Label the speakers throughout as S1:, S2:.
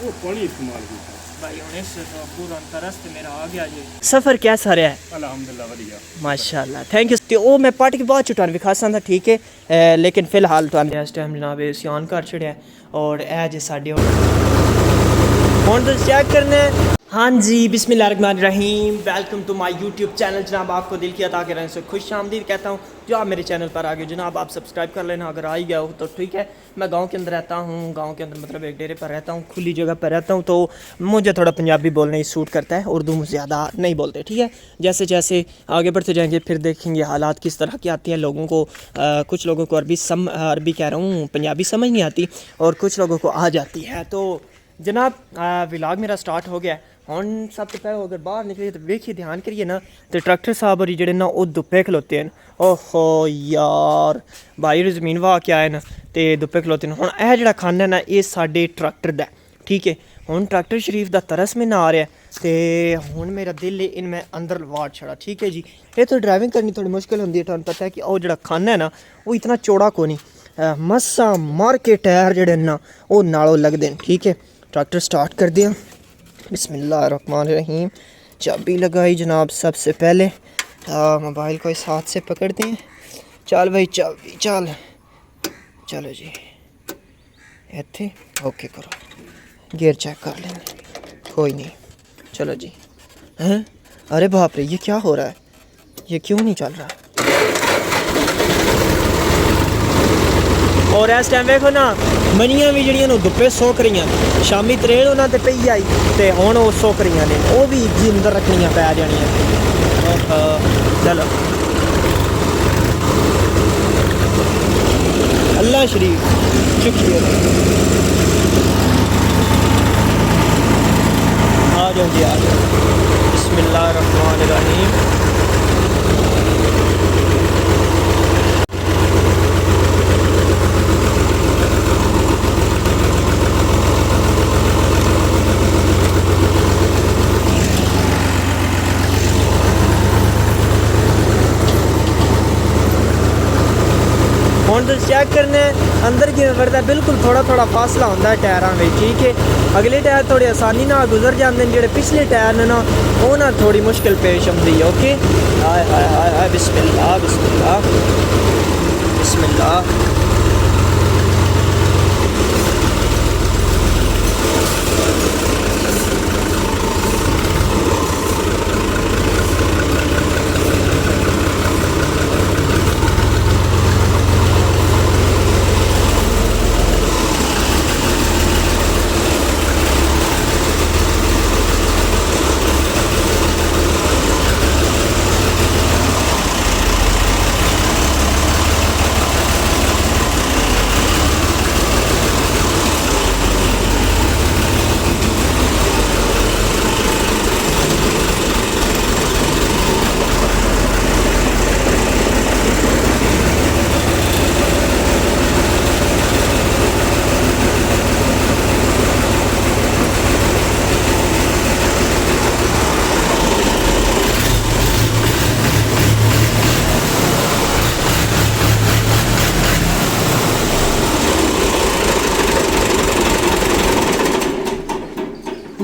S1: वो पानी इस्तेमाल किया
S2: भाई हुण इस पूरा रास्ते मेरा आ गया जी। सफ़र कैसा रहा है?
S1: अल्हम्दुलिल्लाह वधिया
S2: माशाल्लाह थैंक यू। तो वो मैं पट के बाद चुटान विखासा था ठीक है, लेकिन फिलहाल तो इस टाइम जनाब सियान घर छड़िया और ए जे साडे हुण तुसीं चेक करना है। हाँ जी बिस्मिल्लाहिर्रहमानिर्रहीम, welcome to my YouTube channel. जनाब आपको दिल की अता के रंग से खुश आमदीद कहता हूँ। जो आप मेरे चैनल पर आ गए जनाब आप सब्सक्राइब कर लेना, अगर आ ही गया हो तो ठीक है। मैं गांव के अंदर रहता हूँ, गांव के अंदर मतलब एक डेरे पर रहता हूँ, खुली जगह पर रहता हूँ, तो मुझे थोड़ा पंजाबी बोलने ही सूट करता है, उर्दू मुझे ज़्यादा नहीं बोलते ठीक है। जैसे जैसे आगे बढ़ते जाएंगे फिर देखेंगे हालात किस तरह की आती हैं लोगों को। कुछ लोगों को अरबी कह रहा हूँ पंजाबी समझ नहीं आती और कुछ लोगों को आ जाती है। तो जनाब व्लॉग मेरा स्टार्ट हो गया। हुण सब तो पहले अगर बाहर निकलिए तो वेखिए ध्यान करिए ना, तो ट्रैक्टर साहब और जेह्ड़े ना वो धुप्पे खलोते हैं। ओहो यार भाई जमीन वाह के आए न ते धुप्पे खलोते हैं। हुण यह जेह्ड़ा खाना है ना ये साडे ट्रैक्टर दा ठीक है। हुण ट्रैक्टर शरीफ दा तरस में ना आ रहा है ते हुण मेरा दिल है इन मैं अंदर वाड़ छड़ा ठीक है जी। ये तो ड्राइविंग करनी थोड़ी मुश्किल होंदी है, तुहानूं पता है कि वो जेह्ड़ा खाना है ना वो इतना चौड़ा को नहीं, मस्सा मार के टायर जेह्ड़े ना वो नालों लगदे न ठीक है। ट्रैक्टर स्टार्ट कर दिया, बिस्मिल्लाहिर्रहमानिर्रहीम। चाबी लगाई जनाब सबसे पहले, मोबाइल को इस हाथ से पकड़ते हैं। चल भाई चाबी चल, चलो जी इत्थे ओके करो, गियर चेक कर लेंगे कोई नहीं, चलो जी। हैं अरे बाप रे ये क्या हो रहा है, ये क्यों नहीं चल रहा? और इस टाइम देखो ना मनियां भी जड़ियां धुप्पे सुक रही, शामी त्रेल उन्होंने ते पई आई तो हुण वो सुक रही ने, वो भी जी अंदर रखनियां पै जानियां। चलो अल्लाह शरीफ चुकिए आ जाओ जी आ जाओ। बिस्मिल्लाहिर्रहमानिर्रहीम। हुण तुसीं चेक करना है अंदर किवें वड़दा, बिल्कुल थोड़ा थोड़ा फासला होंदा है टायरां विच ठीक है। अगले टायर थोड़े आसानी नाल गुजर जाते हैं, जेह्ड़े पिछले टायर ने ना वो ना थोड़ी मुश्किल पेश आउंदी है। ओके हाय हाय हाय हाय बिस्मिल्लाह बिस्मिल्लाह बिस्मिल्लाह।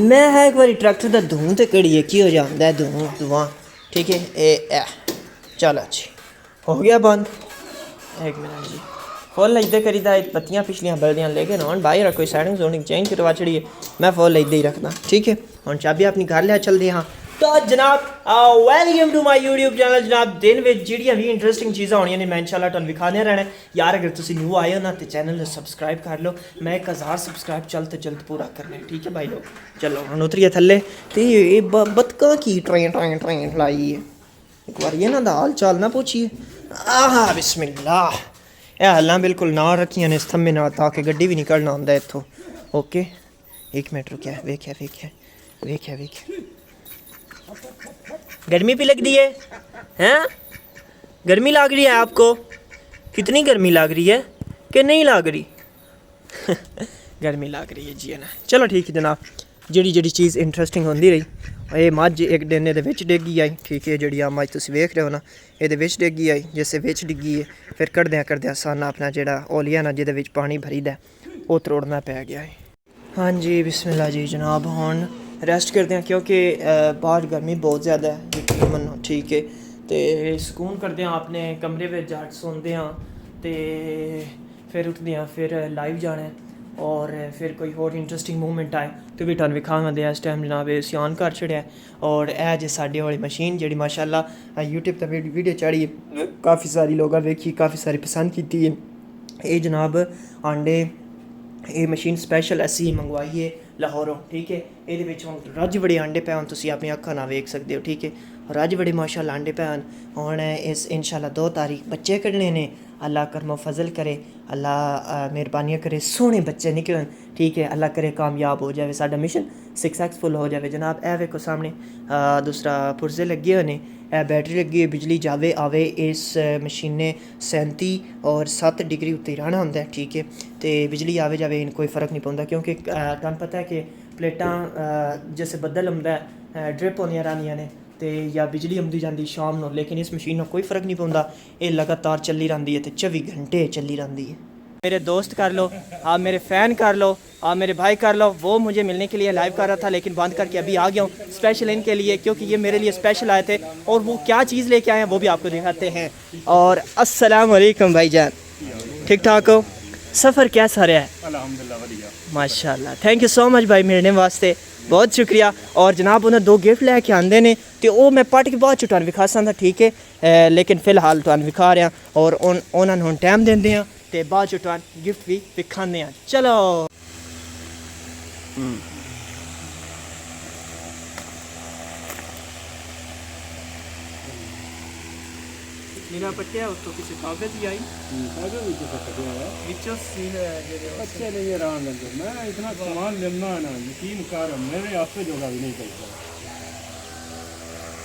S2: मैं है एक बार ट्रैक्टर का धूं तो कड़ी की हो जाता है धुआं ठीक है। ए चलो जी हो गया बंद। एक मिनट जी फुल इधर करीदा पत्तियां पिछलियां बल्दियां लेकिन हुण भाई रखो सैटिंग सूटिंग चेंज करवा छड़िए, मैं फुल इधर ही रखना ठीक है। हुण चाबी अपनी घर लिया चलते हाँ। तो जनाब welcome to my YouTube channel. जनाब दिन में जिहड़ियां भी इंटरेस्टिंग चीज़ां होनियां ने मैं इंशाल्लाह तुहानूं विखाने रहना यार। अगर तुसीं न्यू आए हो ना तो चैनल सब्सक्राइब कर लो, मैं 1000 सब्सक्राइब जल्द तो जल्द पूरा करना है ठीक है भाई लोग। चलो हुण उतरिए थल्ले ते ये बतका की ट्रेन ट्रेन ट्रेन लाई है, एक बार ये ना हाल चाल ना पूछिए। आहा बिस्मिल्लाह यह हल्लां बिल्कुल ना रखियां ने इस थम्मे नाल ताकि गड्डी भी निकलना आंदा इत्थों। ओके एक मिनट रुकिया, वेख्या वेख्या वेख्या वेख्या गर्मी भी लग रही है हैं? गर्मी लग रही है आपको? कितनी गर्मी लग रही है कि नहीं लग रही? गर्मी लग रही है जी है ना। चलो ठीक है जनाब, जी जी चीज़ इंटरेस्टिंग होंदी रही। ये मझ एक दिन ये डिग्गी आई ठीक है, जी आ मझ तुम वेख रहे हो ना ये डिग्गी आई, जिससे डिग्गी है फिर कढ़द्या कढ़द्या साना अपना जोड़ा ओलिया ना जिद पानी भरी दा वो त्रोड़ना पै गया है। हाँ जी बिस्मिल्लाह जी जनाब हुण रेस्ट करते हैं क्योंकि बाहर गर्मी बहुत ज़्यादा है यकीन मनो ठीक है तो सुकून करते हैं अपने कमरे में जाट सोंदे हैं तो फिर उठते हैं फिर लाइव जाना है और फिर कोई होर इंटरस्टिंग मूवमेंट आए तो भी तुहानूं विखावांगे इस टाइम जनाब सियान कर छड़िया और यह जे साडे वाली मशीन जी माशाअल्लाह यूट्यूब पर वीडियो चढ़ी काफ़ी सारी लोगों वेखी काफ़ी सारी पसंद की है ये जनाब आंडे ये मशीन स्पैशल असी मंगवाई है लाहौरों ठीक है ये रज बड़े आंडे पे तुम अपनी अखा ना वेख सकते हो ठीक है रज बड़े माशाअल्लाह आंडे पे हूँ इस इंशाल्लाह 2 तारीख बच्चे कढ़ने ने अल्लाह करमो फजल करे अल्लाह मेहरबानियाँ करे सोहने बच्चे निकलन ठीक है अल्लाह करे कामयाब हो जाए साडा मिशन सक्सैसफुल हो जाए जनाब ए वेखो सामने दूसरा पुर्जे लगे हुए ने बैटरी लगी हुई बिजली जावे आवे इस मशीने 37 और 7 डिग्री उत्ते रहना होंदा है ठीक है तो बिजली आवे जावे इन कोई फ़र्क नहीं पौंदा क्योंकि तुहानूं पता है कि प्लेटां जैसे बदल आंदा है ड्रिप होंदियां रहिंदियां ने ते या बिजली आंदी जांदी शाम नूं लेकिन इस मशीन में कोई फ़र्क नहीं पौंदा ये लगातार चली रहिंदी है तो 24 घंटे चली रहिंदी है मेरे दोस्त कर लो आप मेरे फ़ैन कर लो आप मेरे भाई कर लो वो मुझे मिलने के लिए लाइव कर रहा था लेकिन बंद करके अभी आ गया हूँ स्पेशल इनके लिए क्योंकि ये मेरे लिए स्पेशल आए थे और वो क्या चीज़ लेके आए हैं वो भी आपको दिखाते हैं और अस्सलाम वालेकुम भाईजान ठीक ठाक हो सफ़र कैसा रहा है
S1: अल्हम्दुलिल्लाह वधिया
S2: माशाल्लाह थैंक यू सो मच भाई मिलने वास्ते बहुत शुक्रिया और जनाब उन्हें 2 गिफ्ट लैके आंदे ने तो वो मैं पढ़ के बाद च तुहानूं विखा सकदा ठीक है लेकिन फ़िलहाल तुहानूं विखा रहा और उन्होंने हुण टाइम देंदे आ ते बाद च तुहानूं गिफ्ट भी विखाने आ चलो मेरा पट्टिया उस तो किसी कागज ही आई
S1: कागज भी तो कटिया है
S2: विचो सील
S1: बच्चे नहीं रहन देंगे मैं इतना सामान लेना है ना यकीन कर मेरे आपसे जोड़ा भी नहीं करता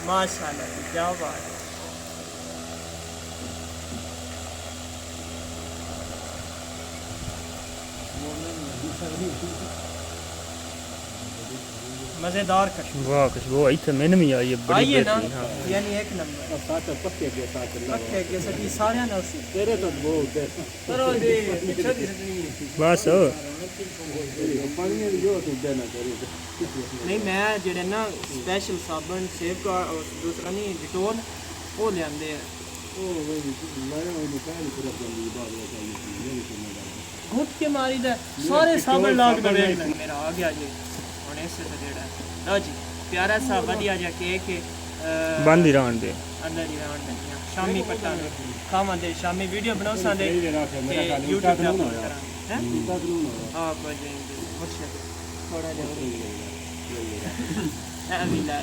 S2: माशाल्लाह क्या बात है मज़ेदार खुशबू
S1: वाह खुशबू इतने मैंने भी आई है बड़ी
S2: आइए ना
S1: बेहतरीन हां
S2: यानी एक नंबर
S1: साथ पक्के के साथ
S2: पक्के के सटी सारे ना उसी
S1: तेरे तो बहुत है
S2: करो दे पीछे की सटनी
S1: बस पानी जो तू देना तेरे
S2: नहीं मैं जेड़े ना स्पेशल साबन सेव का और दूसरा नहीं डिटोल वो ले आंदे
S1: ओ मैंने वो निकाल के रख दी बाद में चाहिए
S2: घुट के मारी दे सारे साबन लाग दे मेरा आ गया जी हुण इससे तो जेड़ा लो जी प्यारा सा बढ़िया जा केक
S1: बंद ही रहन दे
S2: अंदर ही रहन दे शामी पट्टा खावा दे शामी वीडियो बनाओ सा दे यूट्यूब पे अपलोड करा हैं हां कोई नहीं थोड़ा जा अभी ला